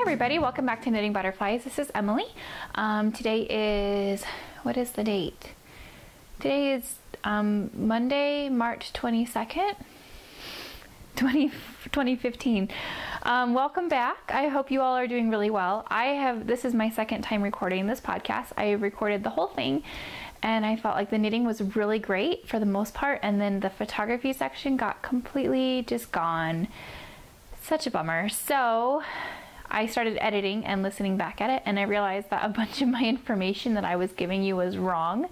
everybody, welcome back to Knitting Butterflies. This is Emily. Today is, what is the date? Today is Monday, March 22nd, 2015. Welcome back. I hope you all are doing really well. This is my second time recording this podcast. I recorded the whole thing and I felt like the knitting was really great for the most part, and then the photography section got completely just gone. Such a bummer. So I started editing and listening back at it, and I realized that a bunch of my information that I was giving you was wrong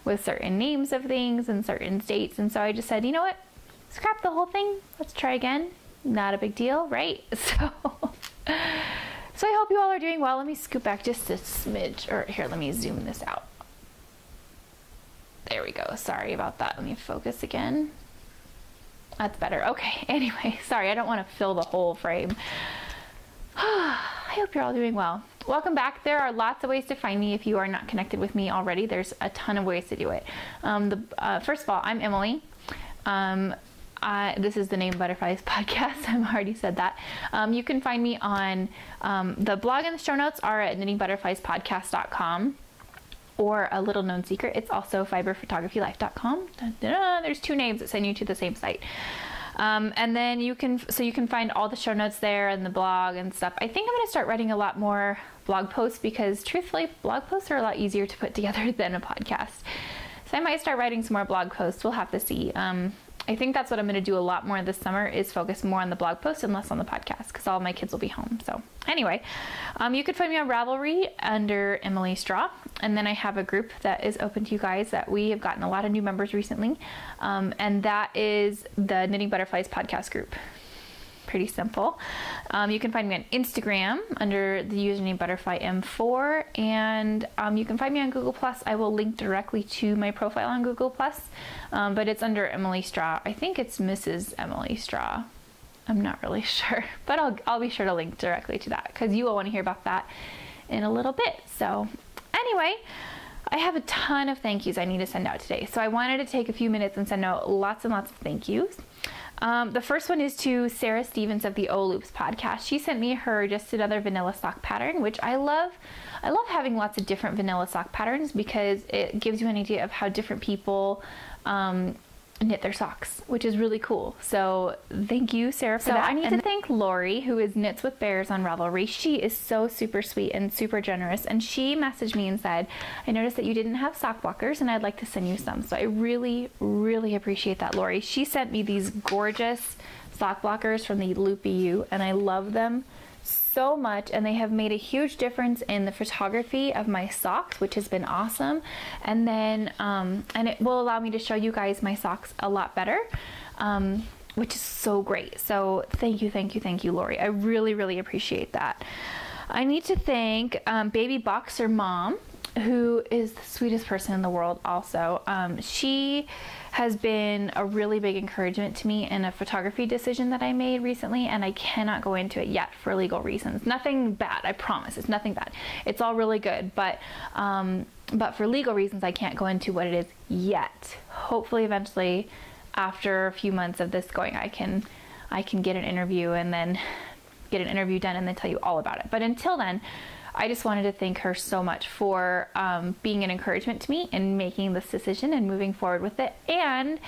with certain names of things and certain dates. And so I just said, you know what? Scrap the whole thing. Let's try again. Not a big deal, right? So I hope you all are doing well. Let me scoot back just a smidge, or here, let me zoom this out. There we go. Sorry about that. Let me focus again. That's better. Okay. Anyway, sorry. I don't want to fill the whole frame. I hope you're all doing well. Welcome back. There are lots of ways to find me if you are not connected with me already. There's a ton of ways to do it. First of all, I'm Emily. This is the Name Butterflies podcast. I've already said that. You can find me on the blog, and the show notes are at knittingbutterfliespodcast.com. Or a little known secret, it's also fiberphotographylife.com. There's two names that send you to the same site. And then you can find all the show notes there and the blog and stuff. I think I'm going to start writing a lot more blog posts because truthfully, blog posts are a lot easier to put together than a podcast. So I might start writing some more blog posts. We'll have to see. I think that's what I'm going to do a lot more this summer, is focus more on the blog post and less on the podcast because all my kids will be home. So anyway, you could find me on Ravelry under Emily Straw. And then I have a group that is open to you guys that we have gotten a lot of new members recently. And that is the Knitting Butterflies podcast group. Pretty simple. You can find me on Instagram under the username ButterflyM4, and you can find me on Google+. I will link directly to my profile on Google+, but it's under Emily Straw. I think it's Mrs. Emily Straw. I'm not really sure, but I'll be sure to link directly to that because you will want to hear about that in a little bit. So anyway, I have a ton of thank yous I need to send out today. So I wanted to take a few minutes and send out lots and lots of thank yous. The first one is to Sarah Stevens of the O Loops podcast. She sent me her Just Another Vanilla Sock pattern, which I love. I love having lots of different vanilla sock patterns because it gives you an idea of how different people knit their socks, which is really cool. So thank you, Sarah, for that. I need to thank Lori, who is Knits with Bears on Ravelry. She is so super sweet and super generous, and she messaged me and said, I noticed that you didn't have sock blockers and I'd like to send you some. So I really, really appreciate that, Lori. She sent me these gorgeous sock blockers from the Loopy U, and I love them so much, and they have made a huge difference in the photography of my socks, which has been awesome. And then and it will allow me to show you guys my socks a lot better, which is so great. So thank you, Lori. I really, really appreciate that. I need to thank Baby Boxer Mom, who is the sweetest person in the world also. She has been a really big encouragement to me in a photography decision that I made recently, and I cannot go into it yet for legal reasons. Nothing bad, I promise. It's nothing bad. It's all really good, but for legal reasons, I can't go into what it is yet. Hopefully, eventually, after a few months of this going, I can get an interview and then get an interview done and then tell you all about it. But until then, I just wanted to thank her so much for being an encouragement to me in making this decision and moving forward with it. And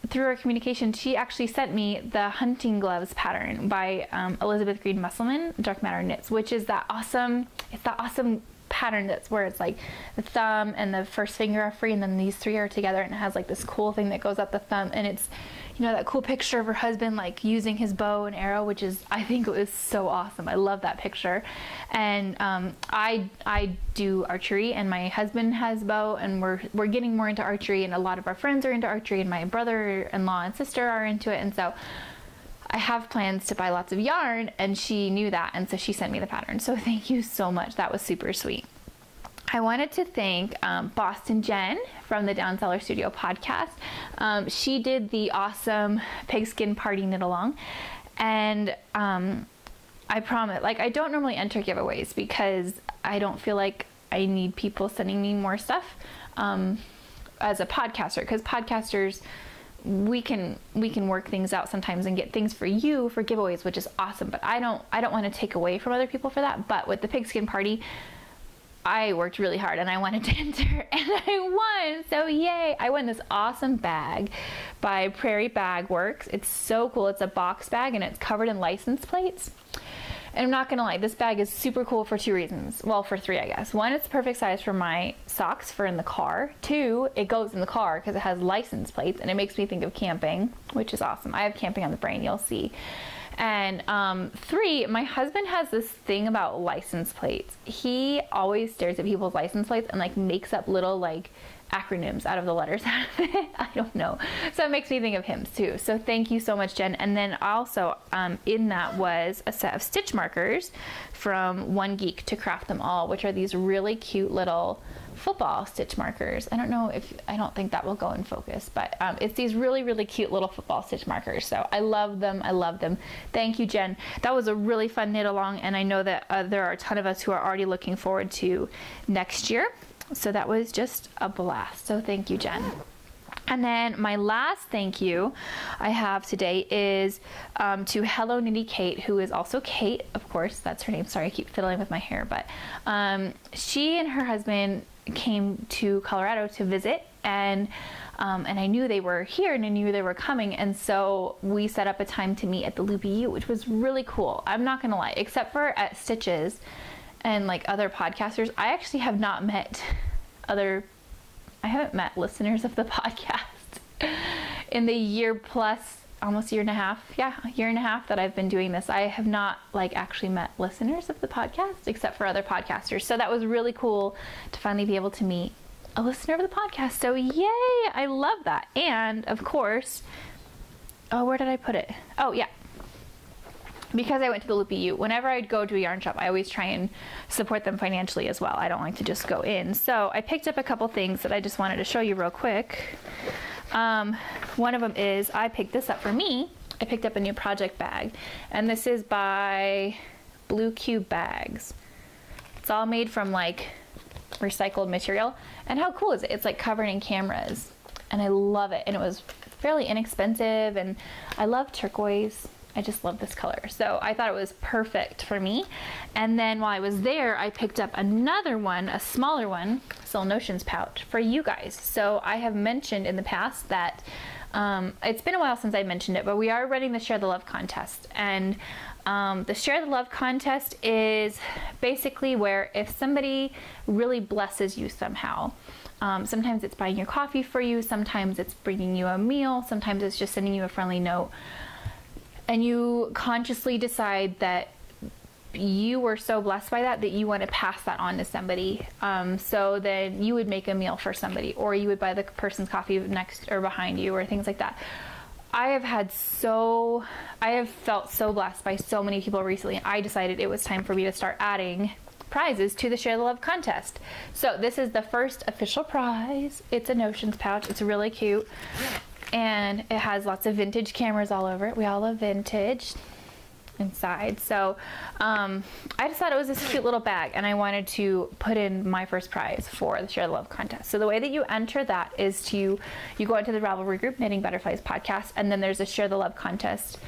through our communication, she actually sent me the Hunting Gloves pattern by Elizabeth Green Musselman, Dark Matter Knits, which is that awesome, it's that awesome pattern that's where it's like the thumb and the first finger are free, and then these three are together, and it has like this cool thing that goes up the thumb, and it's, you know, that cool picture of her husband like using his bow and arrow, which is, I think it was so awesome. I love that picture. And I do archery, and my husband has bow, and we're getting more into archery, and a lot of our friends are into archery, and my brother-in-law and sister are into it, and so I have plans to buy lots of yarn, and she knew that, and so she sent me the pattern. So thank you so much. That was super sweet. I wanted to thank Boston Jen from the Down Cellar Studio podcast. She did the awesome pigskin party knit along, and I promise, like, I don't normally enter giveaways because I don't feel like I need people sending me more stuff as a podcaster, because podcasters we can work things out sometimes and get things for you for giveaways, which is awesome. But I don't want to take away from other people for that. But with the pigskin party, I worked really hard and I wanted to enter and I won. So yay. I won this awesome bag by Prairie Bag Works. It's so cool. It's a box bag and it's covered in license plates. And I'm not gonna lie, this bag is super cool for 2 reasons. Well, for 3, I guess. 1, it's the perfect size for my socks for in the car. 2, it goes in the car because it has license plates and it makes me think of camping, which is awesome. I have camping on the brain, you'll see. And 3, my husband has this thing about license plates. He always stares at people's license plates and like makes up little like acronyms out of the letters out of it. I don't know. So it makes me think of him too. So thank you so much, Jen. And then also in that was a set of stitch markers from One Geek to Craft Them All, which are these really cute little football stitch markers. I don't think that will go in focus, but it's these really, really cute little football stitch markers. So I love them. I love them. Thank you, Jen. That was a really fun knit along. And I know that there are a ton of us who are already looking forward to next year. So that was just a blast. So thank you, Jen. And then my last thank you I have today is to Hello Nitty Kate, who is also Kate, of course, that's her name. Sorry, I keep fiddling with my hair, but she and her husband came to Colorado to visit, and I knew they were here and I knew they were coming, and so we set up a time to meet at the Loopy U, which was really cool. I'm not gonna lie, except for at Stitches and like other podcasters, I actually have not met I haven't met listeners of the podcast in the year plus, almost year and a half. Yeah, a year and a half that I've been doing this. I have not like actually met listeners of the podcast except for other podcasters. So that was really cool to finally be able to meet a listener of the podcast. So yay, I love that. And of course, oh, where did I put it? Oh yeah. Because I went to the Loopy U, whenever I'd go to a yarn shop, I always try and support them financially as well. I don't like to just go in. So I picked up a couple things that I just wanted to show you real quick. One of them is, I picked this up for me. I picked up a new project bag, and this is by Blue Cube Bags. It's all made from like recycled material. And how cool is it? It's like covered in cameras, and I love it. And it was fairly inexpensive, and I love turquoise. I just love this color. So I thought it was perfect for me. And then while I was there, I picked up another one, a smaller one, Soul Notions pouch for you guys. So I have mentioned in the past that it's been a while since I mentioned it, but we are running the Share the Love contest. And the Share the Love contest is basically where if somebody really blesses you somehow, sometimes it's buying your coffee for you, sometimes it's bringing you a meal, sometimes it's just sending you a friendly note, and you consciously decide that you were so blessed by that you want to pass that on to somebody. So then you would make a meal for somebody, or you would buy the person's coffee next or behind you, or things like that. I have felt so blessed by so many people recently. I decided it was time for me to start adding prizes to the Share the Love contest. So this is the first official prize. It's a Notions pouch. It's really cute. And it has lots of vintage cameras all over it. We all love vintage inside. So I just thought it was this cute little bag, and I wanted to put in my first prize for the Share the Love contest. So the way that you enter that is you go into the Ravelry group, Knitting Butterflies podcast, and then there's a Share the Love contest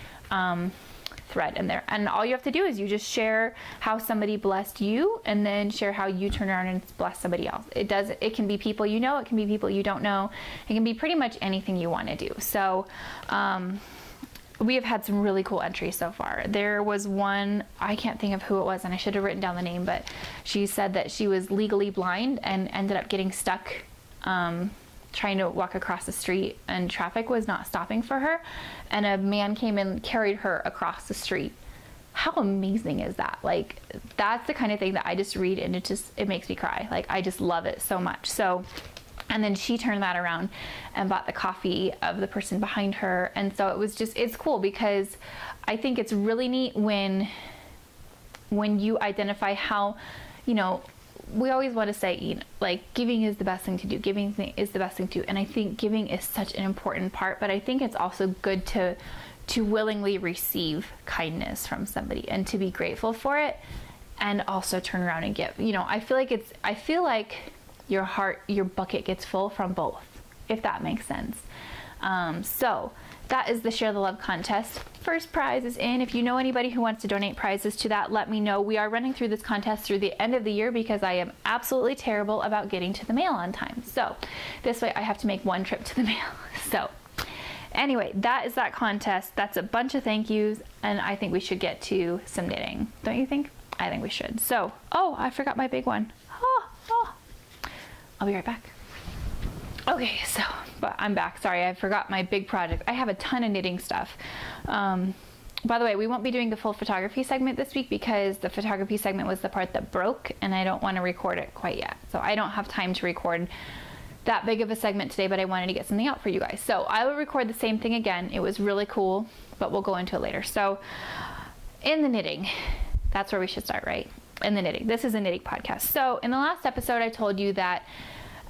thread in there, and all you have to do is you just share how somebody blessed you, and then share how you turn around and bless somebody else. It can be people you know, it can be people you don't know, it can be pretty much anything you want to do. So we have had some really cool entries so far. There was one, I can't think of who it was, and I should have written down the name, but she said that she was legally blind and ended up getting stuck trying to walk across the street, and traffic was not stopping for her, and a man came and carried her across the street. How amazing is that? Like, that's the kind of thing that I just read and it makes me cry. Like, I just love it so much. So, and then she turned that around and bought the coffee of the person behind her. And so it's cool, because I think it's really neat when you identify how, we always want to say, like, giving is the best thing to do. Giving is the best thing to do. And I think giving is such an important part, but I think it's also good to willingly receive kindness from somebody and to be grateful for it, and also turn around and give. I feel like your bucket gets full from both, if that makes sense. So that is the Share the Love contest. First prize is in. If you know anybody who wants to donate prizes to that, let me know. We are running through this contest through the end of the year because I am absolutely terrible about getting to the mail on time. So this way I have to make one trip to the mail. So anyway, that is that contest. That's a bunch of thank yous, and I think we should get to some knitting. Don't you think? I think we should. So, oh, I forgot my big one. I'll be right back. Okay, so, but I'm back. Sorry, I forgot my big project. I have a ton of knitting stuff. By the way, we won't be doing the full photography segment this week because the photography segment was the part that broke, and I don't want to record it quite yet. So I don't have time to record that big of a segment today, but I wanted to get something out for you guys. So I will record the same thing again. It was really cool, but we'll go into it later. So in the knitting, that's where we should start, right? In the knitting. This is a knitting podcast. So in the last episode, I told you that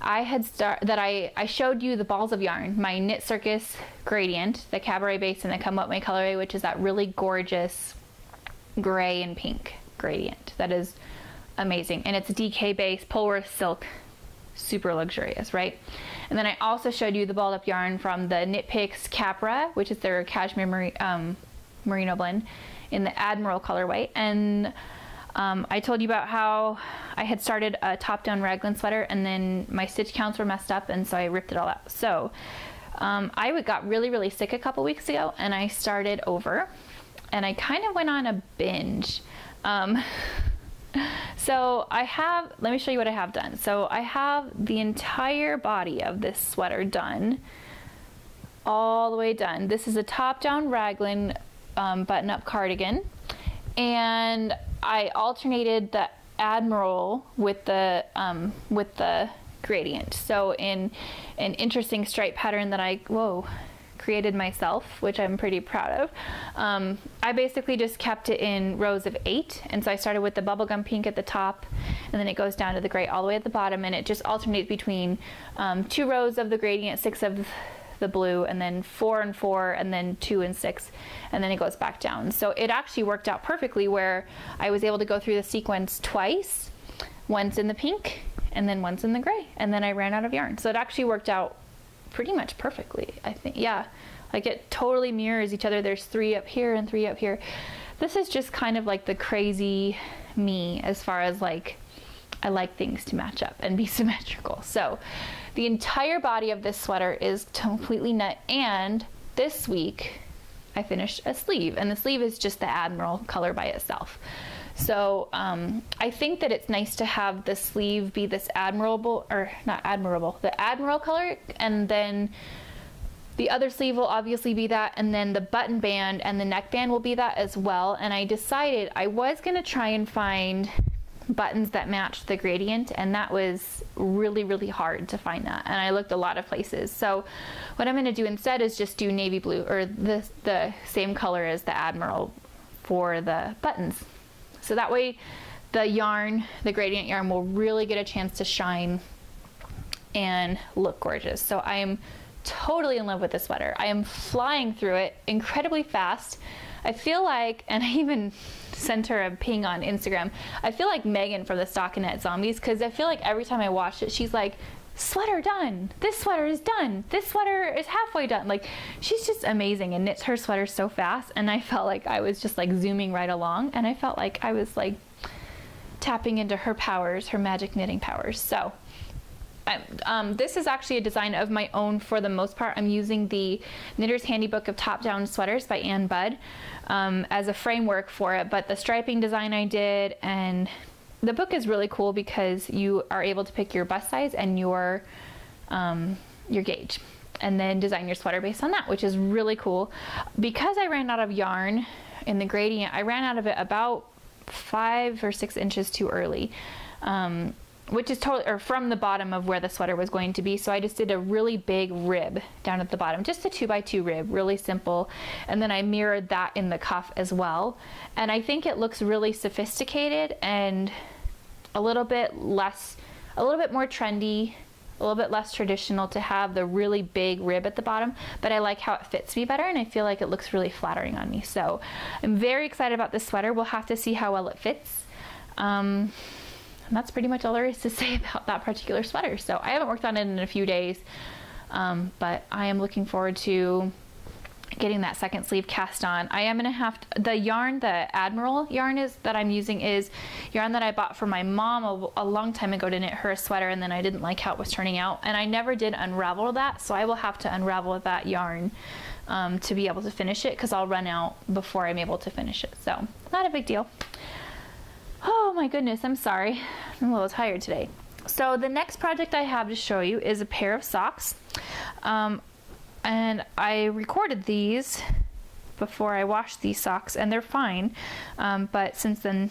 I showed you the balls of yarn, my Knit Circus gradient, the cabaret base, and the Come What May colorway, which is that really gorgeous gray and pink gradient. That is amazing. And it's a DK base, Polworth silk, super luxurious, right? And then I also showed you the balled up yarn from the Knit Picks Capra, which is their cashmere merino blend in the Admiral colorway. And I told you about how I had started a top-down raglan sweater, and then my stitch counts were messed up, and so I ripped it all out. So I got really, really sick a couple weeks ago, and I started over, and I kind of went on a binge. So let me show you what I have done. So I have the entire body of this sweater done, all the way done. This is a top-down raglan button-up cardigan, and I alternated the Admiral with the gradient. So in an interesting stripe pattern that I created myself, which I'm pretty proud of, I basically just kept it in rows of 8. And so I started with the bubblegum pink at the top, and then it goes down to the gray all the way at the bottom, and it just alternates between 2 rows of the gradient, 6 of the blue, and then 4 and 4, and then 2 and 6, and then it goes back down. So it actually worked out perfectly where I was able to go through the sequence twice, once in the pink and then once in the gray, and then I ran out of yarn. So it actually worked out pretty much perfectly, I think. Yeah, like it totally mirrors each other. There's 3 up here and 3 up here. This is just kind of like the crazy me as far as like I like things to match up and be symmetrical. So the entire body of this sweater is completely knit, and this week I finished a sleeve, and the sleeve is just the Admiral color by itself. So I think that it's nice to have the sleeve be this the Admiral color, and then the other sleeve will obviously be that, and then the button band and the neckband will be that as well. And I decided I was gonna try and find buttons that matched the gradient, and that was really, really hard to find that, and I looked a lot of places. So what I'm going to do instead is just do navy blue, or the same color as the Admiral for the buttons, so that way the yarn, the gradient yarn, will really get a chance to shine and look gorgeous. So I am totally in love with this sweater. I am flying through it incredibly fast. I feel like, and I even sent her a ping on Instagram, I feel like Megan from the Stockinette Zombies, because I feel like every time I watch it, she's like, sweater done, this sweater is done, this sweater is halfway done. Like, she's just amazing and knits her sweaters so fast, and I felt like I was just like zooming right along, and I felt like I was like tapping into her powers, her magic knitting powers. So this is actually a design of my own for the most part. I'm using the Knitter's Handybook of Top-Down Sweaters by Ann Budd as a framework for it, but the striping design I did, and the book is really cool because you are able to pick your bust size and your gauge, and then design your sweater based on that, which is really cool. Because I ran out of yarn in the gradient, I ran out of it about 5 or 6 inches too early. Which is totally, or from the bottom of where the sweater was going to be. So I just did a really big rib down at the bottom, just a 2x2 rib, really simple. And then I mirrored that in the cuff as well. And I think it looks really sophisticated and a little bit more trendy, a little bit less traditional to have the really big rib at the bottom, but I like how it fits me better, and I feel like it looks really flattering on me. So I'm very excited about this sweater. We'll have to see how well it fits. And that's pretty much all there is to say about that particular sweater. So I haven't worked on it in a few days. But I am looking forward to getting that second sleeve cast on. I am gonna have to, the yarn, the Admiral yarn that I'm using is yarn that I bought for my mom a long time ago to knit her a sweater, and then I didn't like how it was turning out, and I never did unravel that, so I will have to unravel that yarn to be able to finish it, because I'll run out before I'm able to finish it. So not a big deal. Oh my goodness, I'm sorry, I'm a little tired today. So the next project I have to show you is a pair of socks. And I recorded these before I washed these socks, and they're fine. But since then,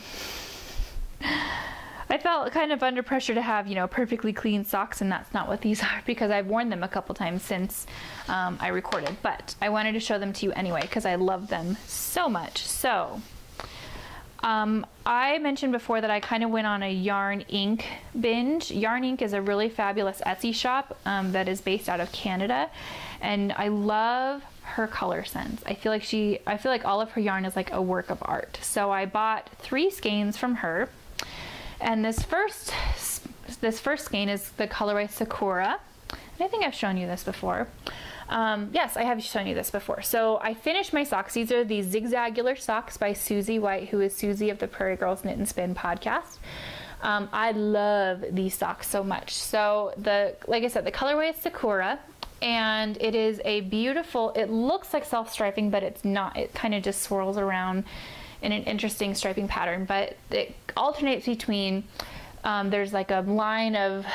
I felt kind of under pressure to have, you know, perfectly clean socks, and that's not what these are, because I've worn them a couple times since I recorded. But I wanted to show them to you anyway, because I love them so much. So I mentioned before that I kind of went on a Yarn Ink binge. Yarn Ink is a really fabulous Etsy shop that is based out of Canada, and I love her color sense. I feel like all of her yarn is like a work of art. So I bought 3 skeins from her, and this first skein is the colorway Sakura, and I think I've shown you this before. Yes, I have shown you this before. So I finished my socks. These are the Zigzagular socks by Susie White, who is Susie of the Prairie Girls Knit and Spin podcast. I love these socks so much. So like I said, the colorway is Sakura, and it is a beautiful, it looks like self-striping, but it's not. It kind of just swirls around in an interesting striping pattern, but it alternates between, there's like a line of,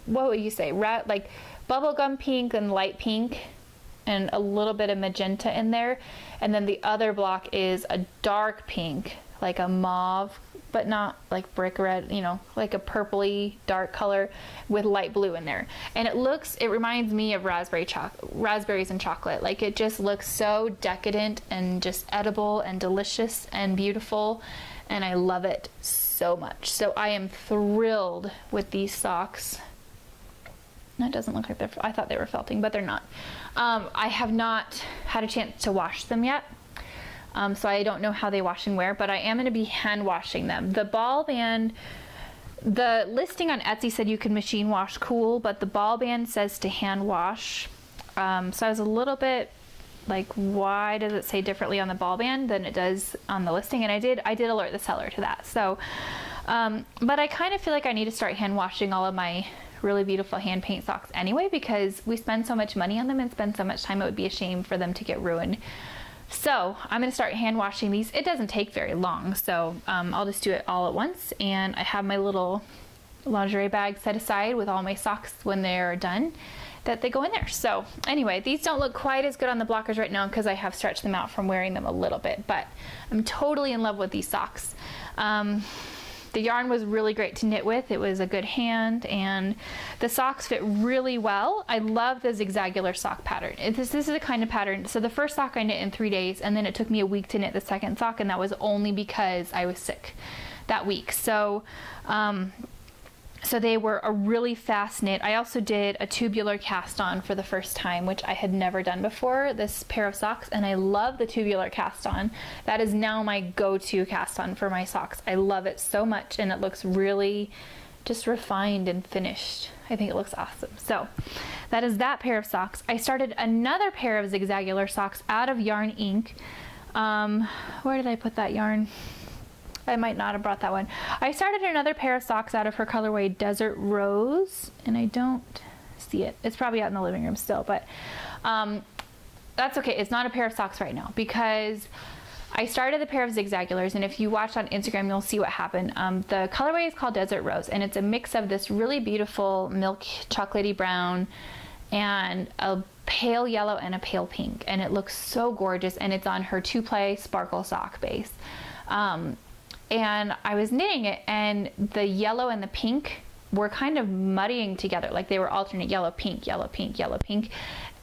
what would you say, like bubblegum pink and light pink and a little bit of magenta in there, and then the other block is a dark pink, like a mauve, but not like brick red, you know, like a purpley dark color with light blue in there. And it reminds me of raspberries and chocolate. Like, it just looks so decadent and just edible and delicious and beautiful, and I love it so much. So I am thrilled with these socks. That doesn't look like I thought they were felting, but they're not. I have not had a chance to wash them yet, so I don't know how they wash and wear, but I am going to be hand washing them. The ball band, the listing on Etsy said you can machine wash cool, but the ball band says to hand wash. So I was a little bit like, why does it say differently on the ball band than it does on the listing? And I did alert the seller to that. So, but I kind of feel like I need to start hand washing all of my really beautiful hand paint socks anyway, because we spend so much money on them and spend so much time, it would be a shame for them to get ruined. So I'm going to start hand washing these. It doesn't take very long, so I'll just do it all at once. And I have my little lingerie bag set aside with all my socks when they're done, that they go in there. So anyway, these don't look quite as good on the blockers right now because I have stretched them out from wearing them a little bit, but I'm totally in love with these socks. The yarn was really great to knit with. It was a good hand, and the socks fit really well. I love the Zigzagular sock pattern. This is the kind of pattern, so the first sock I knit in 3 days, and then it took me a week to knit the second sock, and that was only because I was sick that week. So, so they were a really fast knit. I also did a tubular cast on for the first time, which I had never done before, this pair of socks, and I love the tubular cast on. That is now my go-to cast on for my socks. I love it so much, and it looks really just refined and finished. I think it looks awesome. So that is that pair of socks. I started another pair of Zigzagular socks out of Yarn Ink. Where did I put that yarn? I might not have brought that one. I started another pair of socks out of her colorway Desert Rose, and I don't see it. It's probably out in the living room still, but that's okay. It's not a pair of socks right now because I started the pair of Zigzagulars, and if you watch on Instagram, you'll see what happened. The colorway is called Desert Rose, and it's a mix of this really beautiful milk chocolatey brown and a pale yellow and a pale pink, and it looks so gorgeous, and it's on her 2-ply sparkle sock base. And I was knitting it, and the yellow and the pink were kind of muddying together, like they were alternate yellow, pink, yellow, pink, yellow, pink.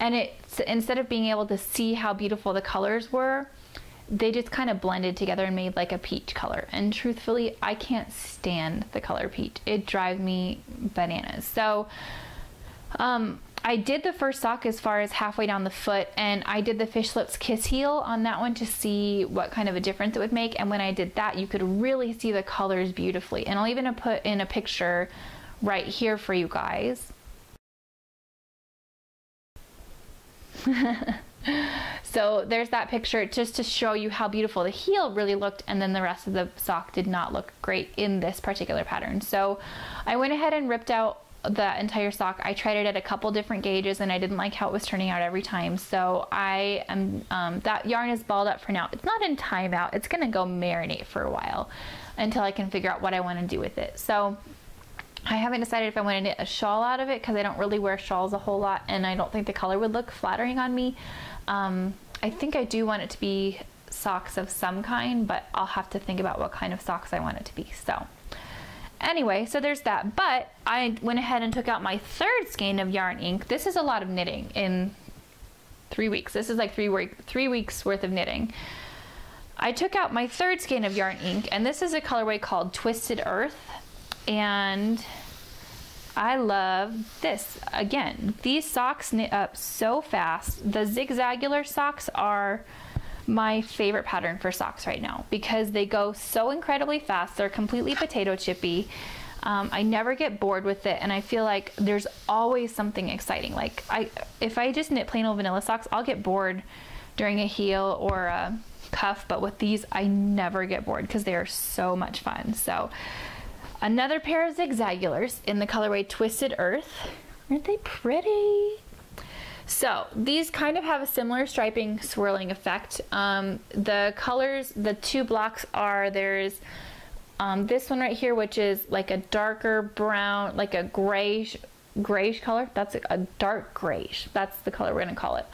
And instead of being able to see how beautiful the colors were, they just kind of blended together and made like a peach color. And truthfully, I can't stand the color peach. It drives me bananas. So I did the first sock as far as halfway down the foot, and I did the Fish Lips Kiss Heel on that one to see what kind of a difference it would make. And when I did that, you could really see the colors beautifully. And I'll even put in a picture right here for you guys. So there's that picture just to show you how beautiful the heel really looked, and then the rest of the sock did not look great in this particular pattern. So I went ahead and ripped out the entire sock. I tried it at a couple different gauges and I didn't like how it was turning out every time. So I am, that yarn is balled up for now. It's not in timeout. It's gonna go marinate for a while until I can figure out what I want to do with it. So I haven't decided if I want to knit a shawl out of it because I don't really wear shawls a whole lot and I don't think the color would look flattering on me. I think I do want it to be socks of some kind, but I'll have to think about what kind of socks I want it to be. So anyway, so there's that. But I went ahead and took out my third skein of yarn ink. This is a lot of knitting in 3 weeks. This is like 3 weeks worth of knitting. I took out my third skein of yarn ink, and this is a colorway called Twisted Earth, and I love this. Again, these socks knit up so fast. The zigzagular socks are my favorite pattern for socks right now because they go so incredibly fast. They're completely potato chippy. I never get bored with it, and I feel like there's always something exciting. Like if I just knit plain old vanilla socks, I'll get bored during a heel or a cuff, but with these I never get bored because they are so much fun. So another pair of zigzagulars in the colorway Twisted Earth. Aren't they pretty? So these kind of have a similar striping swirling effect. The colors, the two blocks are, there's this one right here, which is like a darker brown, like a grayish color. That's a dark grayish. That's the color we're gonna call it.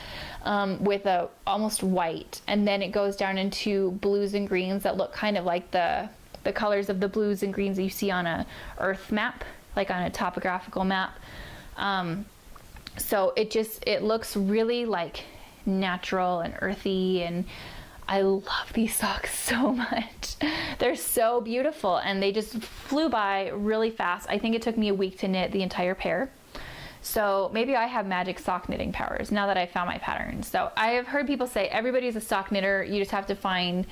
With a almost white, and then it goes down into blues and greens that look kind of like the colors of the blues and greens that you see on a earth map, like on a topographical map. So it looks really like natural and earthy, and I love these socks so much. They're so beautiful and they just flew by really fast. I think it took me a week to knit the entire pair. So maybe I have magic sock knitting powers now that I found my pattern. So I have heard people say everybody's a sock knitter, you just have to find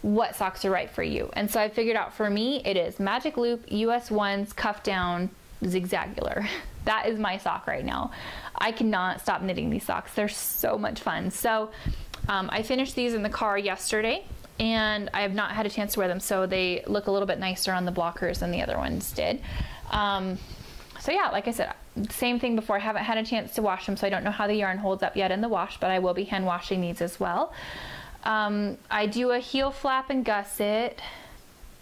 what socks are right for you. And so I figured out for me it is magic loop, US ones, cuff down, zigzagular. That is my sock right now. I cannot stop knitting these socks. They're so much fun. So I finished these in the car yesterday and I have not had a chance to wear them, so they look a little bit nicer on the blockers than the other ones did. So yeah, like I said, same thing before. I haven't had a chance to wash them, so I don't know how the yarn holds up yet in the wash, but I will be hand washing these as well. I do a heel flap and gusset.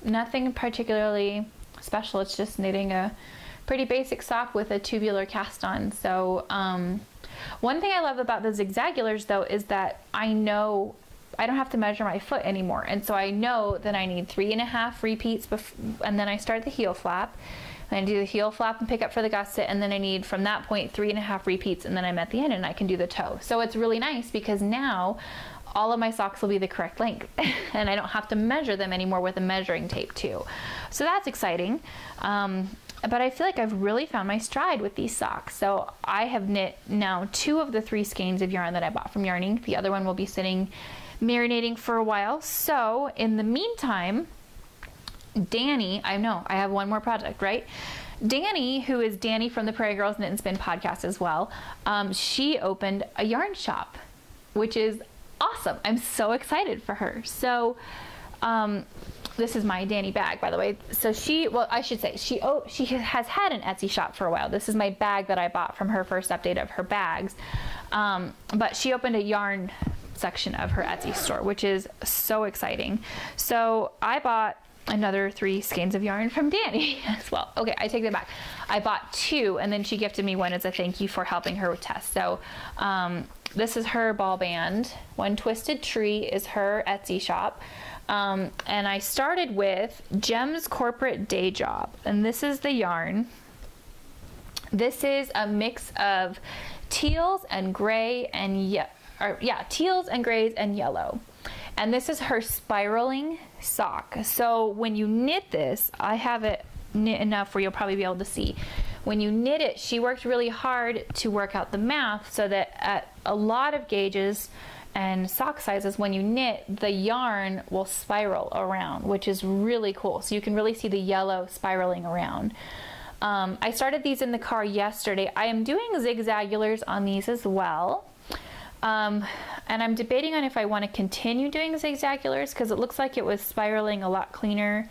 Nothing particularly special. It's just knitting a pretty basic sock with a tubular cast on. So one thing I love about the zigzagulars though is that I know I don't have to measure my foot anymore, and so I know that I need 3.5 repeats and then I start the heel flap. And I do the heel flap and pick up for the gusset, and then I need from that point 3.5 repeats, and then I'm at the end and I can do the toe. So it's really nice because now all of my socks will be the correct length and I don't have to measure them anymore with a measuring tape too. So that's exciting. But I feel like I've really found my stride with these socks. So I have knit now 2 of the 3 skeins of yarn that I bought from Yarn Ink. The other one will be sitting marinating for a while. So in the meantime, Danny, I know I have one more project, right? Danny, who is Danny from the Prairie Girls Knit and Spin podcast as well, she opened a yarn shop, which is awesome. I'm so excited for her. So this is my Danny bag, by the way. So I should say, she has had an Etsy shop for a while. This is my bag that I bought from her first update of her bags. But she opened a yarn section of her Etsy store, which is so exciting. So I bought another 3 skeins of yarn from Danny as well. Okay, I take that back. I bought 2, and then she gifted me one as a thank you for helping her with Tess. So this is her ball band. One Twisted Tree is her Etsy shop. And I started with Gem's Corporate Day Job, and this is the yarn. This is a mix of teals and gray and teals and grays and yellow. And this is her spiraling sock. So when you knit this, I have it knit enough where you'll probably be able to see. When you knit it, she worked really hard to work out the math so that at a lot of gauges and sock sizes, when you knit, the yarn will spiral around, which is really cool. So you can really see the yellow spiraling around. I started these in the car yesterday. I am doing zigzagulars on these as well. And I'm debating on if I want to continue doing zigzagulars because it looks like it was spiraling a lot cleaner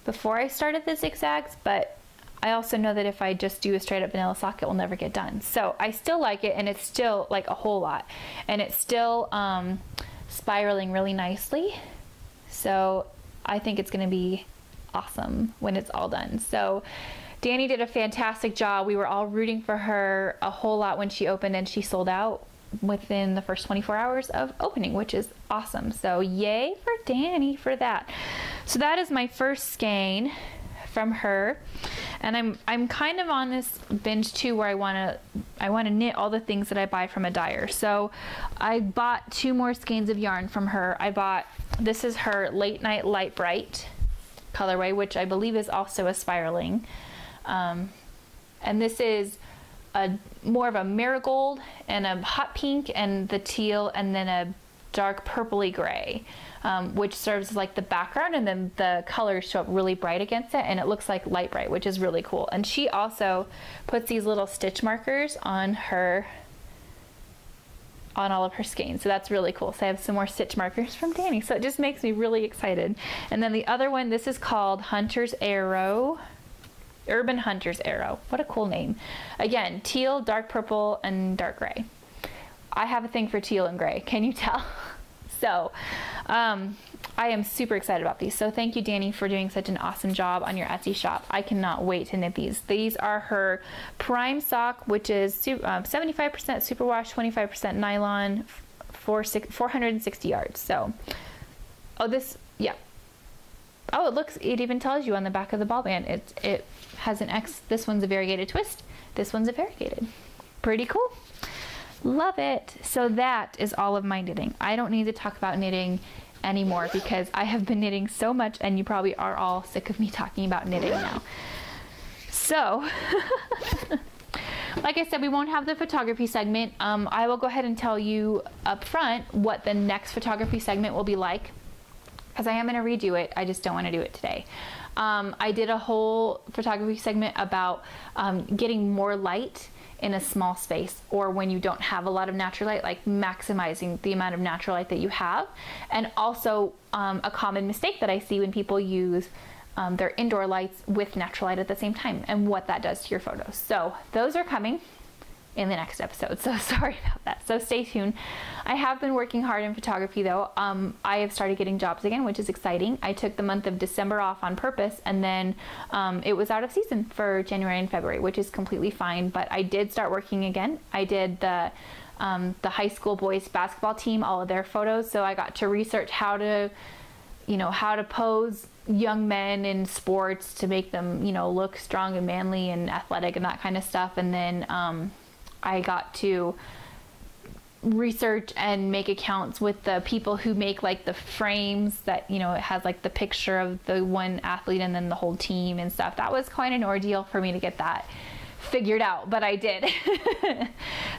before I started the zigzags, but I also know that if I just do a straight up vanilla sock, it will never get done. So I still like it, and it's still like a whole lot, and it's still spiraling really nicely. So I think it's going to be awesome when it's all done. So Danny did a fantastic job. We were all rooting for her a whole lot when she opened, and she sold out within the first 24 hours of opening, which is awesome. So yay for Danny for that. So that is my first skein from her, and I'm kind of on this binge too where I want to knit all the things that I buy from a dyer. So I bought 2 more skeins of yarn from her. This is her Late Night Light Bright colorway, which I believe is also a spiraling, and this is more of a marigold and a hot pink and the teal and then a dark purpley gray, which serves as like the background, and then the colors show up really bright against it, and it looks like light bright, which is really cool. And she also puts these little stitch markers on all of her skeins, so that's really cool. So I have some more stitch markers from Danny, so it just makes me really excited. And then the other one, this is called Hunter's Arrow. Urban Hunter's Arrow. What a cool name. Again, teal, dark purple, and dark gray. I have a thing for teal and gray. Can you tell? So I am super excited about these. So thank you, Danny, for doing such an awesome job on your Etsy shop. I cannot wait to knit these. These are her prime sock, which is 75% superwash, 25% nylon, 460 yards. So, it even tells you on the back of the ball band. It has an X. This one's a variegated twist. This one's a variegated. Pretty cool. Love it. So that is all of my knitting. I don't need to talk about knitting anymore because I have been knitting so much, and you probably are all sick of me talking about knitting now. So, like I said, we won't have the photography segment. I will go ahead and tell you up front what the next photography segment will be like, because I am going to redo it. I just don't want to do it today. I did a whole photography segment about getting more light in a small space, or when you don't have a lot of natural light, like maximizing the amount of natural light that you have. And also a common mistake that I see when people use their indoor lights with natural light at the same time, and what that does to your photos. So those are coming in the next episode, so sorry about that. So stay tuned. I have been working hard in photography though. I have started getting jobs again, which is exciting. I took the month of December off on purpose, and then it was out of season for January and February, which is completely fine, but I did start working again. I did the high school boys basketball team, all of their photos, so I got to research how to pose young men in sports to make them, look strong and manly and athletic and that kind of stuff. And then I got to research and make accounts with the people who make like the frames that, it has like the picture of the one athlete and then the whole team and stuff. That was quite an ordeal for me to get that figured out, but I did.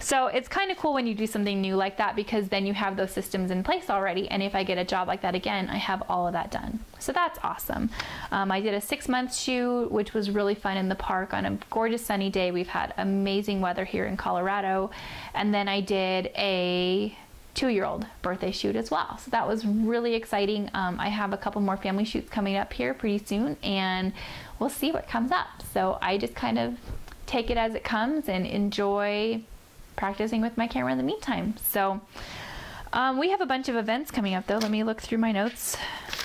So it's kind of cool when you do something new like that, because then you have those systems in place already, and if I get a job like that again, I have all of that done. So that's awesome. I did a 6-month shoot, which was really fun in the park on a gorgeous sunny day. We've had amazing weather here in Colorado. And then I did a 2-year-old birthday shoot as well. So that was really exciting. I have a couple more family shoots coming up here pretty soon, and we'll see what comes up. So I just kind of take it as it comes and enjoy practicing with my camera in the meantime. So we have a bunch of events coming up though. Let me look through my notes.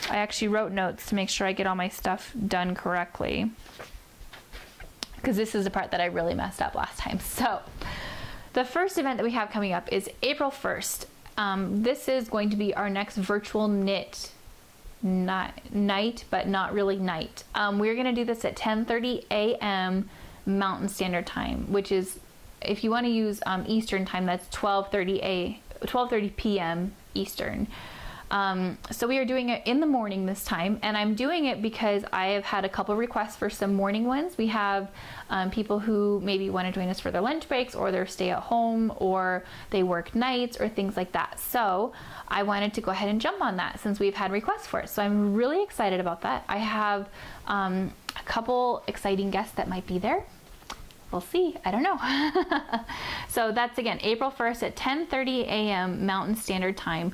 I actually wrote notes to make sure I get all my stuff done correctly, because this is the part that I really messed up last time. So the first event that we have coming up is April 1st. This is going to be our next virtual knit night, but not really night. We're going to do this at 10:30 a.m. Mountain Standard Time, which is, if you want to use Eastern time, that's 12:30 p.m. Eastern. So we are doing it in the morning this time, and I'm doing it because I have had a couple requests for some morning ones. We have people who maybe want to join us for their lunch breaks, or their stay at home, or they work nights or things like that. So I wanted to go ahead and jump on that since we've had requests for it. So I'm really excited about that. I have a couple exciting guests that might be there. we'll see. I don't know. So that's, again, April 1st at 10:30 a.m. Mountain Standard Time.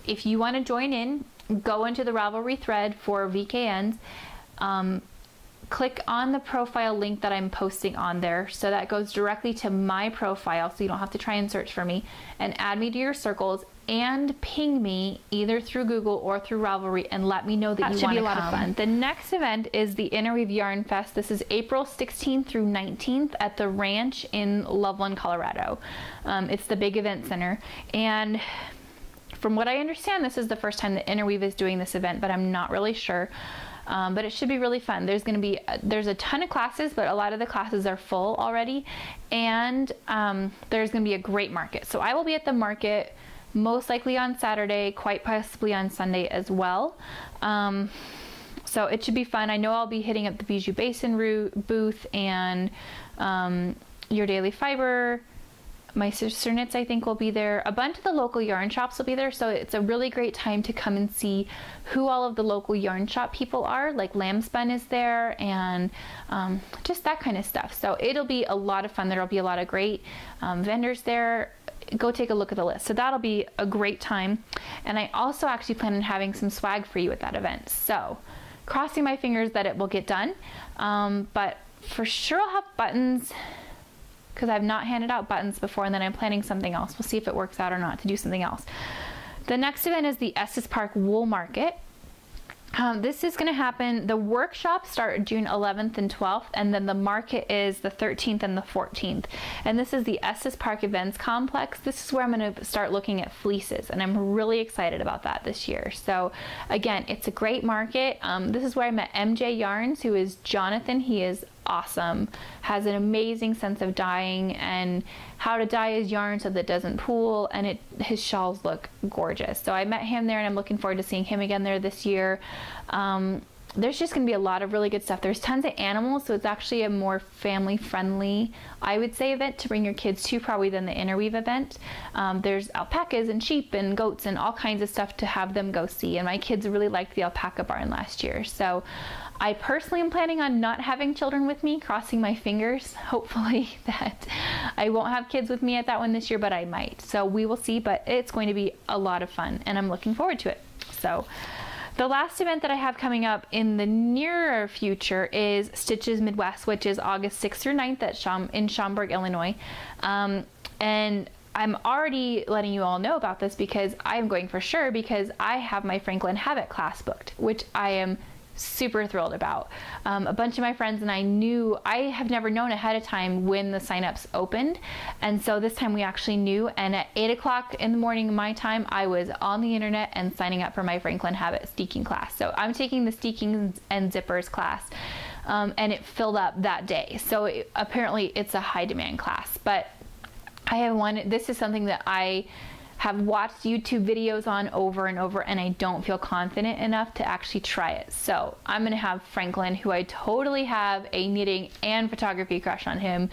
If you want to join in, go into the Ravelry thread for VKNs. Click on the profile link that I'm posting on there. So that goes directly to my profile, so you don't have to try and search for me, and add me to your circles and ping me either through Google or through Ravelry and let me know that you want to come. That should be a lot of fun. The next event is the Interweave Yarn Fest. This is April 16th through 19th at the Ranch in Loveland, Colorado. It's the big event center, and from what I understand, this is the first time that Interweave is doing this event, but I'm not really sure. But it should be really fun. There's a ton of classes, but a lot of the classes are full already, and there's going to be a great market. So I will be at the market most likely on Saturday, quite possibly on Sunday as well. So it should be fun. I know I'll be hitting up the Bijou Basin booth and Your Daily Fiber. My sister knits, I think, will be there. A bunch of the local yarn shops will be there, so it's a really great time to come and see who all of the local yarn shop people are. Like Lamb Spun is there, and just that kind of stuff. So it'll be a lot of fun. There'll be a lot of great vendors there. Go take a look at the list. So that'll be a great time. And I also actually plan on having some swag for you at that event. So crossing my fingers that it will get done. But for sure I'll have buttons, because I've not handed out buttons before, and then I'm planning something else. We'll see if it works out or not to do something else. The next event is the Estes Park Wool Market. This is going to happen, the workshops start June 11th and 12th, and then the market is the 13th and the 14th. And this is the Estes Park Events Complex. This is where I'm going to start looking at fleeces, and I'm really excited about that this year. So again, it's a great market. This is where I met MJ Yarns, who is Jonathan. He is awesome, has an amazing sense of dyeing and how to dye his yarn so that it doesn't pool, and his shawls look gorgeous. So I met him there, and I'm looking forward to seeing him again there this year. There's just going to be a lot of really good stuff. There's tons of animals, so it's actually a more family friendly, I would say, event to bring your kids to, probably, than the Interweave event. There's alpacas and sheep and goats and all kinds of stuff to have them go see, and my kids really liked the alpaca barn last year. So I personally am planning on not having children with me, crossing my fingers, hopefully, that I won't have kids with me at that one this year, but I might. So we will see, but it's going to be a lot of fun, and I'm looking forward to it. So the last event that I have coming up in the nearer future is Stitches Midwest, which is August 6th through 9th in Schaumburg, Illinois. And I'm already letting you all know about this because I'm going for sure, because I have my Franklin Habit class booked, which I am super thrilled about. A bunch of my friends and I have never known ahead of time when the signups opened, and so this time we actually knew, and at 8 o'clock in the morning my time, I was on the internet and signing up for my Franklin Habit steeking class. So I'm taking the steeking and zippers class, and it filled up that day. So apparently it's a high demand class, but this is something that I have watched YouTube videos on over and over, and I don't feel confident enough to actually try it. So I'm gonna have Franklin, who I totally have a knitting and photography crush on him,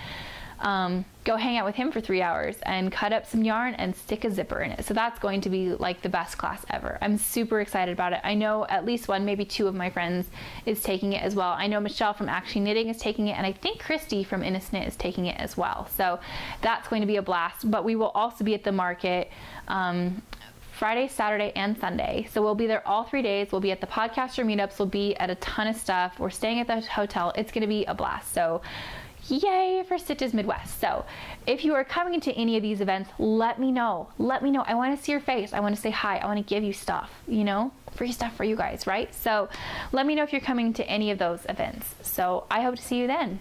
go hang out with him for 3 hours and cut up some yarn and stick a zipper in it. So that's going to be like the best class ever. I'm super excited about it. I know at least one, maybe two of my friends is taking it as well. I know Michelle from Actually Knitting is taking it, and I think Christy from Innocent is taking it as well. So that's going to be a blast. But we will also be at the market Friday, Saturday, and Sunday. So we'll be there all 3 days. We'll be at the podcaster meetups. We'll be at a ton of stuff. We're staying at the hotel. It's going to be a blast. So yay for Stitches Midwest. So if you are coming to any of these events, let me know. Let me know. I want to see your face. I want to say hi. I want to give you stuff, free stuff for you guys, right? So let me know if you're coming to any of those events. So I hope to see you then.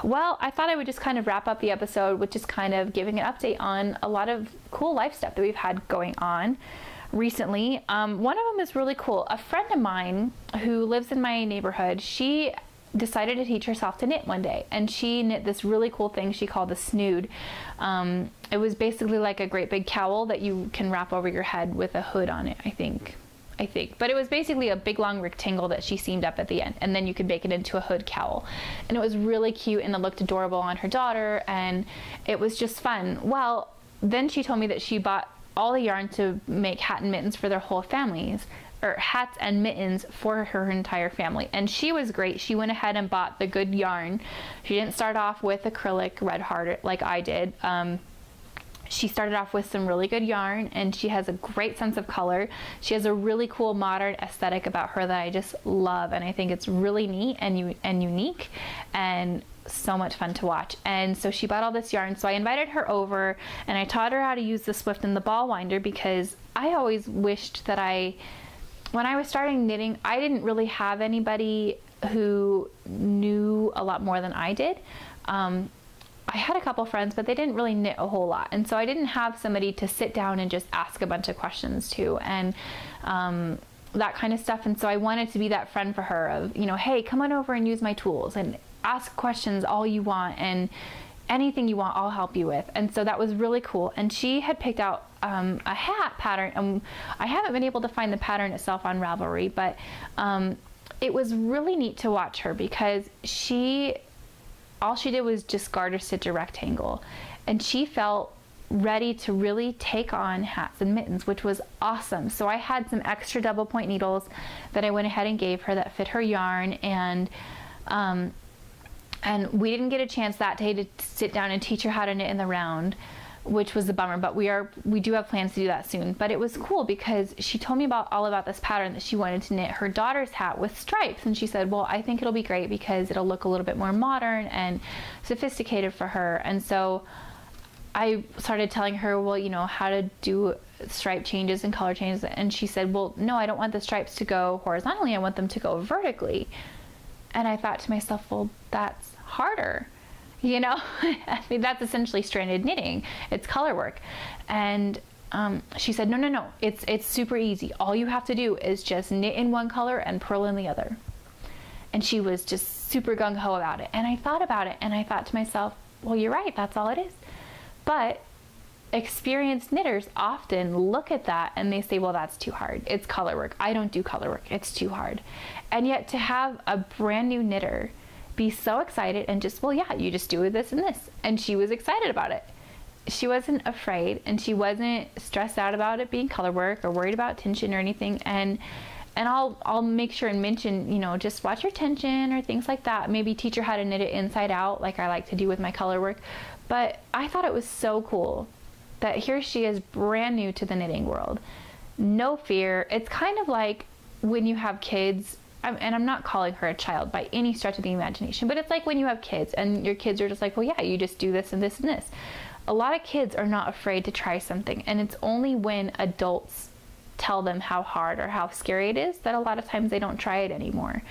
Well, I thought I would just kind of wrap up the episode with just kind of giving an update on a lot of cool life stuff that we've had going on recently. One of them is really cool. A friend of mine who lives in my neighborhood, she decided to teach herself to knit one day, and she knit this really cool thing she called the snood. It was basically like a great big cowl that you can wrap over your head with a hood on it, I think. But it was basically a big long rectangle that she seamed up at the end, and then you could make it into a hood cowl. And it was really cute, and it looked adorable on her daughter, and it was just fun. Well, then she told me that she bought all the yarn to make hat and mittens for their whole families. or hats and mittens for her entire family. And she was great. She went ahead and bought the good yarn. She didn't start off with acrylic red heart like I did. She started off with some really good yarn, and she has a great sense of color. She has a really cool modern aesthetic about her that I just love, and I think it's really neat and unique and so much fun to watch. And so she bought all this yarn, so I invited her over and I taught her how to use the Swift and the ball winder, because I always wished that when I was starting knitting, I didn't really have anybody who knew a lot more than I did. I had a couple friends, but they didn't really knit a whole lot. And so I didn't have somebody to sit down and just ask a bunch of questions to, and that kind of stuff. And so I wanted to be that friend for her of, hey, come on over and use my tools and ask questions all you want, and anything you want, I'll help you with. And so that was really cool. And she had picked out a hat pattern, and I haven't been able to find the pattern itself on Ravelry, but it was really neat to watch her, because all she did was just garter stitch a rectangle, and she felt ready to really take on hats and mittens, which was awesome. So I had some extra double point needles that I went ahead and gave her that fit her yarn, and we didn't get a chance that day to sit down and teach her how to knit in the round, which was a bummer, but we do have plans to do that soon. But it was cool because she told me all about this pattern that she wanted to knit her daughter's hat with stripes, and she said, well, I think it'll be great because it'll look a little bit more modern and sophisticated for her. And so I started telling her, well, how to do stripe changes and color changes, and she said, well, no, I don't want the stripes to go horizontally, I want them to go vertically. And I thought to myself, well, that's harder. I mean, that's essentially stranded knitting. It's color work. And she said, no, it's super easy. All you have to do is just knit in one color and purl in the other. And she was just super gung-ho about it. And I thought about it, and I thought to myself, well, you're right, that's all it is. But experienced knitters often look at that and they say, well, that's too hard. It's color work. I don't do color work. It's too hard. And yet to have a brand new knitter be so excited and just, well, yeah, you just do this and this. And she was excited about it. She wasn't afraid, and she wasn't stressed out about it being color work or worried about tension or anything. And I'll make sure and mention, just watch your tension or things like that. Maybe teach her how to knit it inside out like I like to do with my color work. But I thought it was so cool that here she is, brand new to the knitting world. No fear. It's kind of like when you have kids, and I'm not calling her a child by any stretch of the imagination, but it's like when you have kids and your kids are just like, well, yeah, you just do this and this and this. A lot of kids are not afraid to try something, and it's only when adults tell them how hard or how scary it is that a lot of times they don't try it anymore.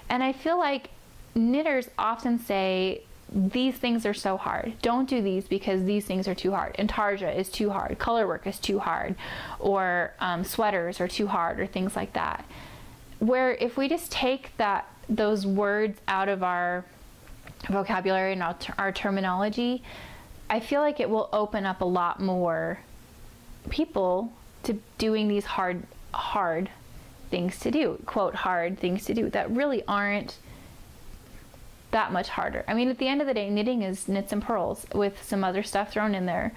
And I feel like knitters often say, these things are so hard. Don't do these because these things are too hard. Intarsia is too hard. Color work is too hard. Or sweaters are too hard, or things like that. Where if we just take those words out of our vocabulary and our terminology, I feel like it will open up a lot more people to doing these hard things to do, quote, hard things to do that really aren't that much harder. I mean, at the end of the day, knitting is knits and purls with some other stuff thrown in there.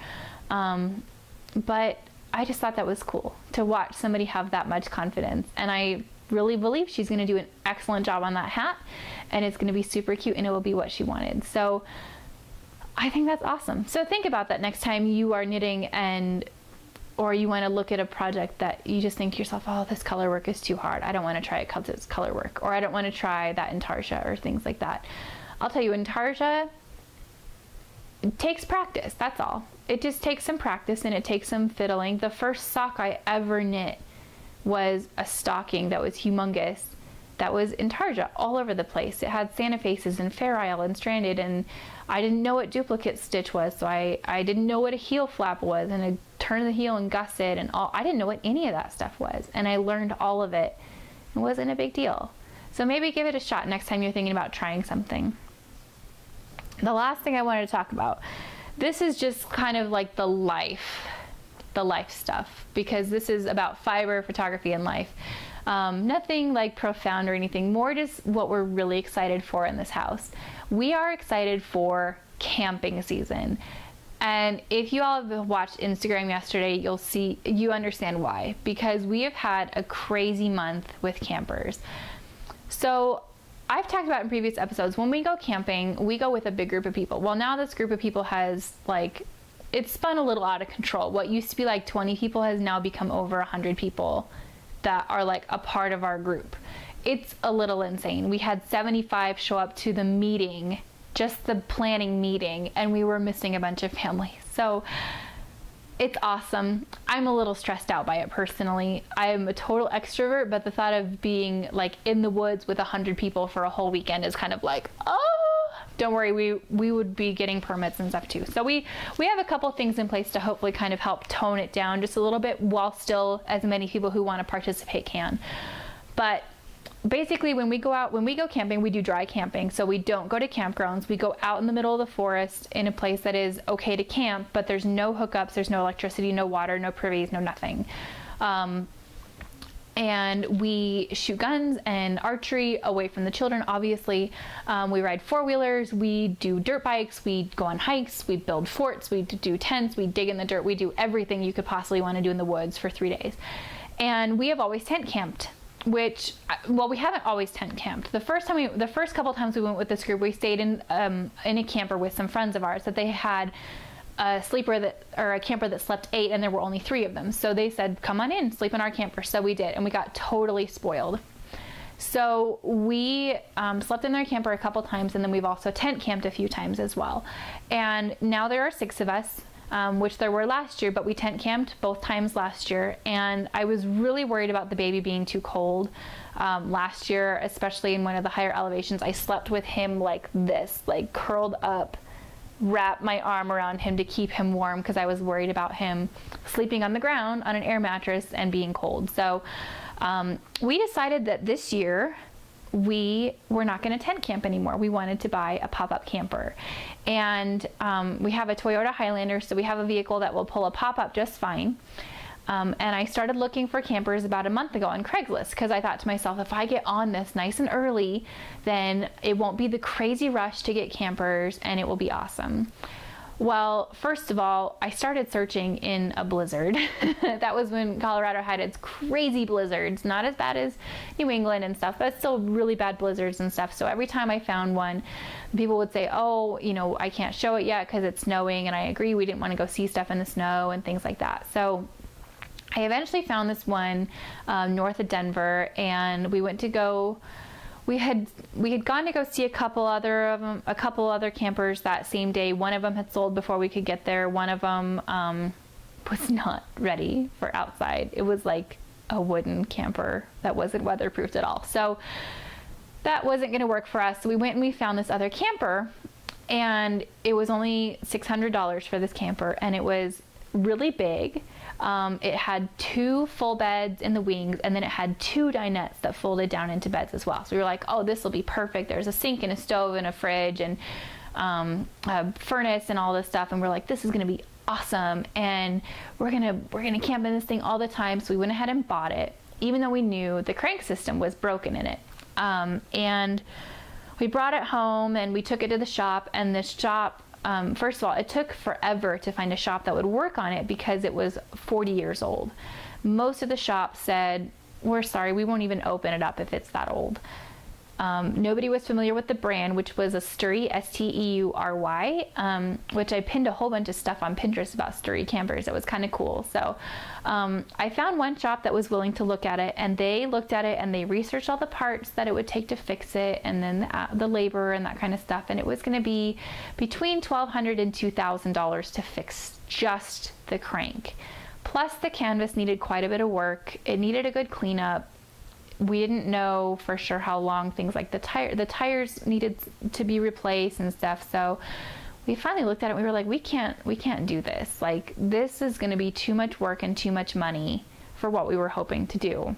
But I just thought that was cool to watch somebody have that much confidence. And I really believe she's going to do an excellent job on that hat, and it's going to be super cute, and it will be what she wanted. So I think that's awesome. So think about that next time you are knitting or you want to look at a project that you just think to yourself, oh, this color work is too hard. I don't want to try it because it's color work. Or I don't want to try that intarsia or things like that. I'll tell you, intarsia, it takes practice. That's all. It just takes some practice, and it takes some fiddling. The first sock I ever knit was a stocking that was humongous. That was intarsia all over the place. It had Santa faces and Fair Isle and stranded, and I didn't know what duplicate stitch was, so I didn't know what a heel flap was, and a turn the heel and gusset and all. I didn't know what any of that stuff was, and I learned all of it. It wasn't a big deal. So maybe give it a shot next time you're thinking about trying something. The last thing I wanted to talk about, this is just kind of like the life stuff, because this is about fiber, photography, and life. Nothing like profound or anything, more just what we're really excited for in this house. We are excited for camping season. And if you all have watched Instagram yesterday, you understand why. Because we have had a crazy month with campers. So I've talked about in previous episodes, when we go camping, we go with a big group of people. Well, now this group of people has it's spun a little out of control. What used to be 20 people has now become over 100 people that are a part of our group. It's a little insane. We had 75 show up to the meeting, just the planning meeting, and we were missing a bunch of families. So it's awesome. I'm a little stressed out by it personally. I'm a total extrovert, but the thought of being in the woods with 100 people for a whole weekend is kind of don't worry, we would be getting permits and stuff too. So we have a couple things in place to hopefully kind of help tone it down just a little bit, while still as many people who want to participate can. But basically, when we go camping, we do dry camping. So we don't go to campgrounds. We go out in the middle of the forest in a place that is okay to camp, but there's no hookups, there's no electricity, no water, no privies, no nothing. And we shoot guns and archery away from the children, obviously. We ride four-wheelers, we do dirt bikes, we go on hikes, we build forts, we do tents, we dig in the dirt, we do everything you could possibly want to do in the woods for 3 days. And we have always tent camped. We haven't always tent camped. The first couple times we went with this group, we stayed in a camper with some friends of ours that they had a camper that slept 8, and there were only 3 of them. So they said, come on in, sleep in our camper. So we did, and we got totally spoiled. So we slept in their camper a couple times, and then we've also tent camped a few times as well. And now there are 6 of us. Which there were last year, but we tent camped both times last year. And I was really worried about the baby being too cold last year, especially in one of the higher elevations. I slept with him like this, curled up, wrapped my arm around him to keep him warm, because I was worried about him sleeping on the ground on an air mattress and being cold. So we decided that this year we were not going to tent camp anymore. We wanted to buy a pop-up camper. And we have a Toyota Highlander, so we have a vehicle that will pull a pop-up just fine. And I started looking for campers about a month ago on Craigslist, because I thought to myself, if I get on this nice and early, then it won't be the crazy rush to get campers, and it will be awesome. Well, first of all, I started searching in a blizzard. That was when Colorado had its crazy blizzards, not as bad as New England and stuff, but still really bad blizzards and stuff. So every time I found one, people would say, oh, I can't show it yet because it's snowing. And I agree, we didn't want to go see stuff in the snow and things like that. So I eventually found this one north of Denver, and we had gone to go see a couple other campers that same day. One of them had sold before we could get there. One of them was not ready for outside. It was like a wooden camper that wasn't weatherproofed at all. So that wasn't going to work for us. So we went and we found this other camper, and it was only $600 for this camper, and it was really big. It had 2 full beds in the wings, and then it had 2 dinettes that folded down into beds as well. So we were like, oh, this will be perfect. There's a sink and a stove and a fridge and a furnace and all this stuff. And we're like, this is going to be awesome. And we're gonna camp in this thing all the time. So we went ahead and bought it, even though we knew the crank system was broken in it. And we brought it home and we took it to the shop, and the shop, first of all, it took forever to find a shop that would work on it because it was 40 years old. Most of the shops said, we're sorry, we won't even open it up if it's that old. Nobody was familiar with the brand, which was a Steury, S-T-E-U-R-Y, which I pinned a whole bunch of stuff on Pinterest about Steury campers. It was kind of cool. So I found one shop that was willing to look at it, and they looked at it and they researched all the parts that it would take to fix it, and then the labor and that kind of stuff. And it was going to be between $1,200 and $2,000 to fix just the crank. Plus the canvas needed quite a bit of work. It needed a good cleanup. We didn't know for sure how long things like the tires needed to be replaced and stuff. So we finally looked at it and we were like, we can't do this. Like, this is going to be too much work and too much money for what we were hoping to do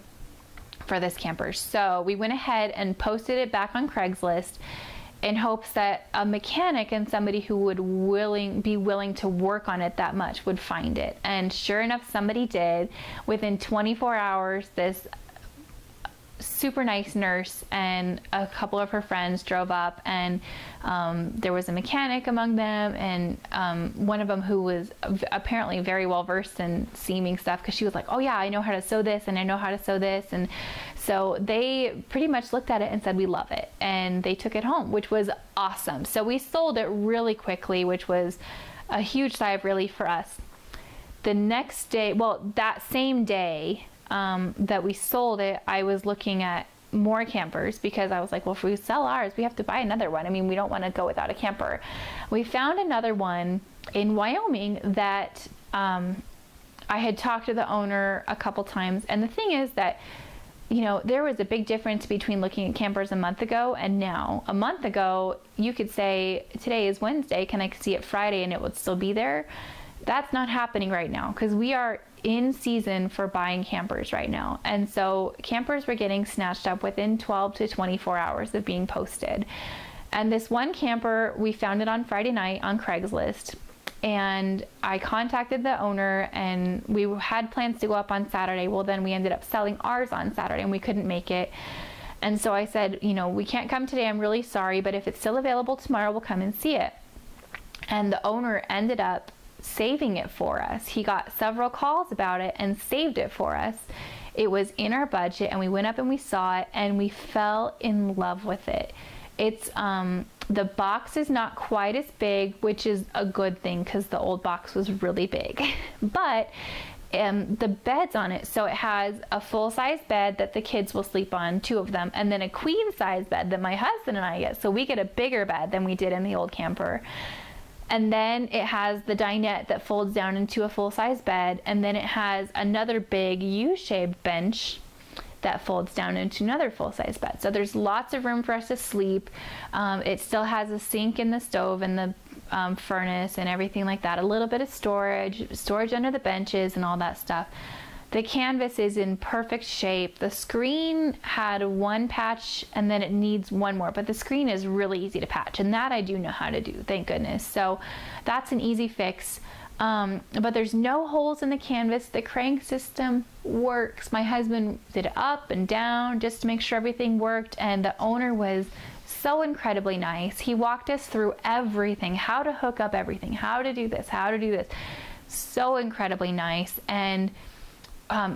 for this camper. So we went ahead and posted it back on Craigslist in hopes that a mechanic and somebody who would be willing to work on it that much would find it. And sure enough, somebody did. Within 24 hours, this super nice nurse and a couple of her friends drove up, and there was a mechanic among them, and one of them who was apparently very well versed in seaming stuff, because she was like, oh yeah, I know how to sew this and I know how to sew this. And so they pretty much looked at it and said, we love it, and they took it home, which was awesome. So we sold it really quickly, which was a huge sigh of relief for us. The next day, well, that same day that we sold it, I was looking at more campers, because I was like, well, if we sell ours, we have to buy another one. I mean, we don't want to go without a camper. We found another one in Wyoming that I had talked to the owner a couple times. And the thing is that, you know, there was a big difference between looking at campers a month ago and now. A month ago, you could say, today is Wednesday, can I see it Friday, and it would still be there? That's not happening right now, because we are in season for buying campers right now. And so campers were getting snatched up within 12 to 24 hours of being posted. And this one camper, we found it on Friday night on Craigslist. And I contacted the owner, and we had plans to go up on Saturday. Well, then we ended up selling ours on Saturday and we couldn't make it. And so I said, you know, we can't come today, I'm really sorry, but if it's still available tomorrow, we'll come and see it. And the owner ended up saving it for us. He got several calls about it and saved it for us. It was in our budget, and we went up and we saw it, and we fell in love with it. It's the box is not quite as big, which is a good thing, because the old box was really big. But the bed's on it, so it has a full-size bed that the kids will sleep on, 2 of them, and then a queen-size bed that my husband and I get. So we get a bigger bed than we did in the old camper. And then it has the dinette that folds down into a full-size bed, and then it has another big U-shaped bench that folds down into another full-size bed. So there's lots of room for us to sleep. It still has a sink in the stove and the furnace and everything like that. A little bit of storage under the benches and all that stuff. The canvas is in perfect shape. The screen had one patch, and then it needs one more, but the screen is really easy to patch, and that I do know how to do, thank goodness. So that's an easy fix. But there's no holes in the canvas. The crank system works. My husband did it up and down just to make sure everything worked, and the owner was so incredibly nice. He walked us through everything, how to hook up everything, how to do this, how to do this. So incredibly nice. And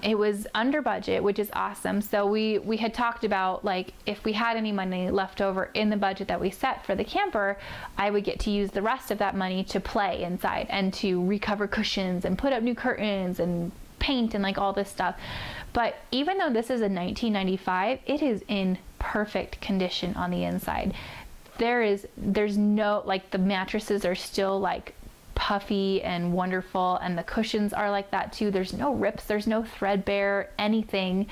it was under budget, which is awesome. So we had talked about, like, if we had any money left over in the budget that we set for the camper, I would get to use the rest of that money to play inside and to recover cushions and put up new curtains and paint and like all this stuff. But even though this is a 1995, it is in perfect condition on the inside. There's no, like, the mattresses are still like puffy and wonderful, and the cushions are like that too. There's no rips, there's no threadbare anything.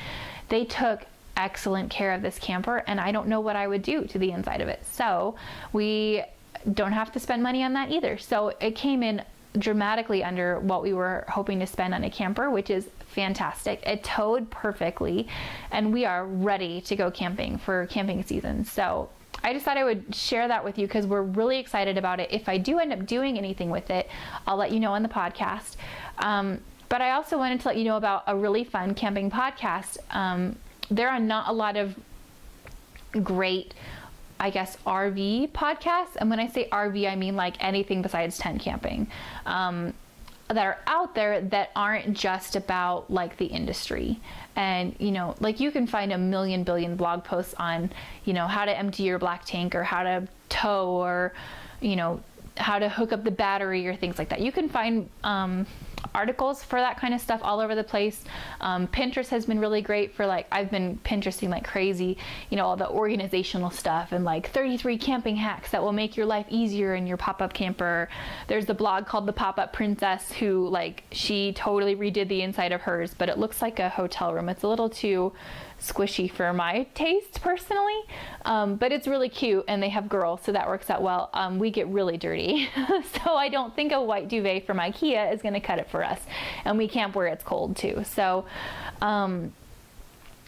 They took excellent care of this camper, and I don't know what I would do to the inside of it. So we don't have to spend money on that either. So it came in dramatically under what we were hoping to spend on a camper, which is fantastic. It towed perfectly, and we are ready to go camping for camping season. So I just thought I would share that with you, because we're really excited about it. If I do end up doing anything with it, I'll let you know on the podcast. But I also wanted to let you know about a really fun camping podcast. There are not a lot of great, I guess, RV podcasts. And when I say RV, I mean like anything besides tent camping, that are out there that aren't just about like the industry. And, you know, like you can find a million billion blog posts on, you know, how to empty your black tank, or how to tow, or, you know, how to hook up the battery, or things like that. You can find articles for that kind of stuff all over the place. Pinterest has been really great for, like, I've been Pinteresting like crazy, you know, all the organizational stuff and like 33 camping hacks that will make your life easier in your pop-up camper. There's the blog called The Pop-Up Princess, who, like, she totally redid the inside of hers, but it looks like a hotel room. It's a little too squishy for my taste personally, but it's really cute, and they have girls, so that works out well. We get really dirty, so I don't think a white duvet from IKEA is going to cut it for us, and we camp where it's cold too. So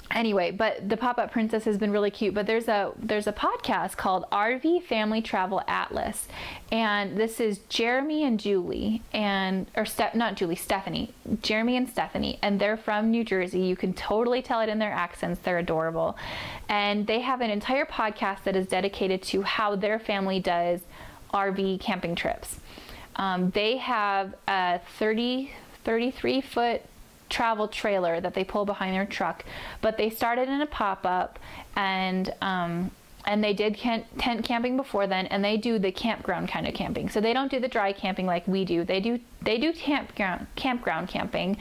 Anyway, but the Pop-Up Princess has been really cute. But there's a podcast called RV Family Travel Atlas, and this is Jeremy and Julie, Stephanie. Jeremy and Stephanie, and they're from New Jersey. You can totally tell it in their accents. They're adorable, and they have an entire podcast that is dedicated to how their family does RV camping trips. They have a 33-foot travel trailer that they pull behind their truck, but they started in a pop-up, and they did tent camping before then, and they do the campground kind of camping. So they don't do the dry camping like we do. They do campground camping,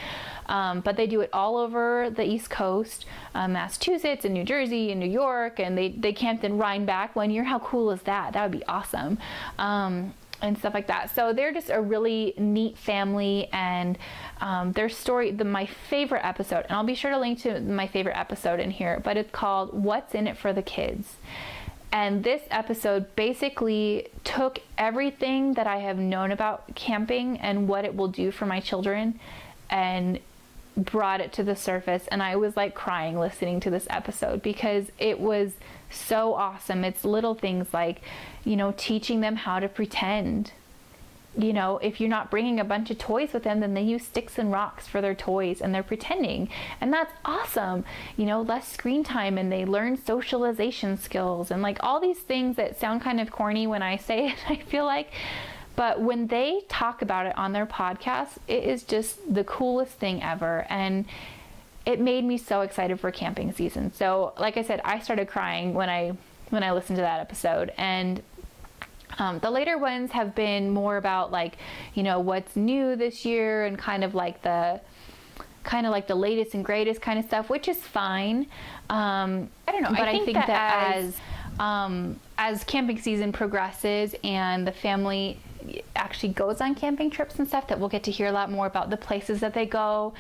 but they do it all over the East Coast, Massachusetts and New Jersey and New York, and they camped in Rhinebeck one year. How cool is that? That would be awesome. And stuff like that. So they're just a really neat family, and their story, my favorite episode, and I'll be sure to link to my favorite episode in here, but it's called What's in It for the Kids. And this episode basically took everything that I have known about camping and what it will do for my children and brought it to the surface. And I was like crying listening to this episode because it was so awesome. It's little things like, teaching them how to pretend. If you're not bringing a bunch of toys with them, then they use sticks and rocks for their toys and they're pretending. And that's awesome. Less screen time, and they learn socialization skills and like all these things that sound kind of corny when I say it, I feel like. But when they talk about it on their podcast, it is just the coolest thing ever. And it made me so excited for camping season. So like I said, I started crying when I listened to that episode. And the later ones have been more about like, what's new this year and kind of like the latest and greatest kind of stuff, which is fine. I don't know. But I think that as camping season progresses and the family actually goes on camping trips and stuff, that we'll get to hear a lot more about the places that they go.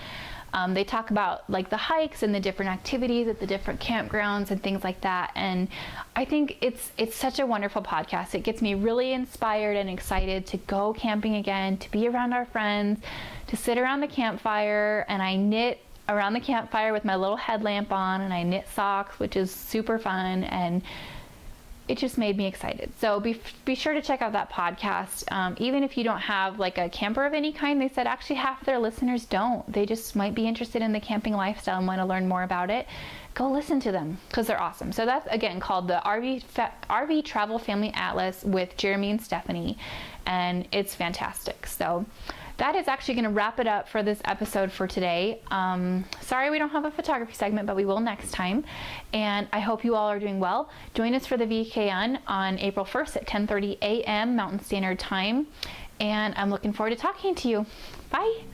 They talk about like the hikes and the different activities at the different campgrounds and things like that. And I think it's such a wonderful podcast. It gets me really inspired and excited to go camping again, to be around our friends, to sit around the campfire. And I knit around the campfire with my little headlamp on, and I knit socks, which is super fun. And it just made me excited. So be sure to check out that podcast. Even if you don't have like a camper of any kind, they said actually half their listeners don't. They just might be interested in the camping lifestyle and want to learn more about it. Go listen to them because they're awesome. So that's again called the RV Travel Family Atlas with Jeremy and Stephanie, and it's fantastic. So that is actually going to wrap it up for this episode for today. Sorry we don't have a photography segment, but we will next time. And I hope you all are doing well. Join us for the VKN on April 1st at 10:30 a.m. Mountain Standard Time. And I'm looking forward to talking to you. Bye.